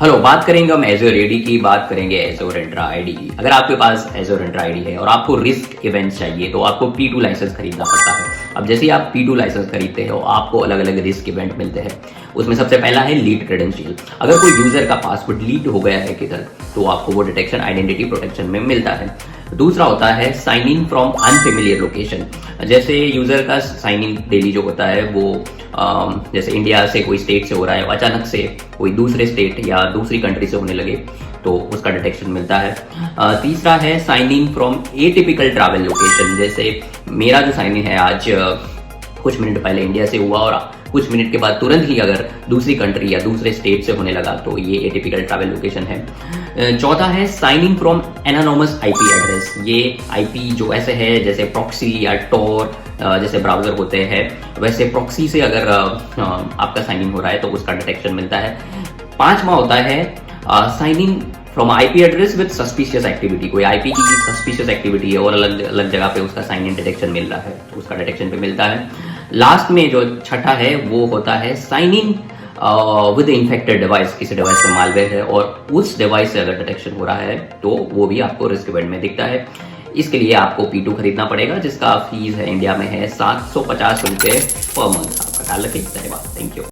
Hello, बात करेंगे हम एज़्योर एडी की, बात करेंगे एज़्योर इंट्रा आईडी की। अगर आपके पास एज़्योर इंट्रा आईडी है और आपको रिस्क इवेंट चाहिए तो आपको P2 लाइसेंस खरीदना पड़ता है। अब जैसे ही आप P2 लाइसेंस खरीदते हो आपको अलग अलग रिस्क इवेंट मिलते हैं। उसमें सबसे पहला है लीड क्रेडेंशियल। अगर कोई यूजर का पासवर्ड लीड हो गया है किधर तो आपको वो डिटेक्शन आइडेंटिटी प्रोटेक्शन में मिलता है। दूसरा होता है sign in from unfamiliar location. जैसे यूजर का साइन इन डेली जो होता है वो जैसे इंडिया से कोई स्टेट से हो रहा है, अचानक से कोई दूसरे स्टेट या दूसरी कंट्री से होने लगे तो उसका डिटेक्शन मिलता है। तीसरा है sign in from atypical travel location. जैसे मेरा जो साइन इन है आज कुछ मिनट पहले इंडिया से हुआ और कुछ मिनट के बाद तुरंत ही अगर दूसरी कंट्री या दूसरे स्टेट से होने लगा तो ये एटिपिकल ट्रैवल लोकेशन है। चौथा है sign in from anonymous IP address. ये आईपी जो ऐसे है जैसे प्रॉक्सी या टोर जैसे ब्राउजर होते हैं वैसे प्रॉक्सी से अगर आपका साइन इन हो रहा है तो उसका डिटेक्शन मिलता है। पांचवा होता है sign in from IP address with suspicious activity. कोई आईपी की सस्पिशियस एक्टिविटी है और अलग अलग जगह पे उसका साइन इन डिटेक्शन मिल रहा है तो उसका डिटेक्शन पे मिलता है। लास्ट में जो छठा है वो होता है sign in with infected device. किसी डिवाइस में मालवेयर है और उस डिवाइस से अगर डिटेक्शन हो रहा है तो वो भी आपको रिस्क इवेंट में दिखता है। इसके लिए आपको P2 खरीदना पड़ेगा जिसका फीस है इंडिया में है 750 रुपये पर मंथ। आपका ख्याल रखें। धन्यवाद। Thank you.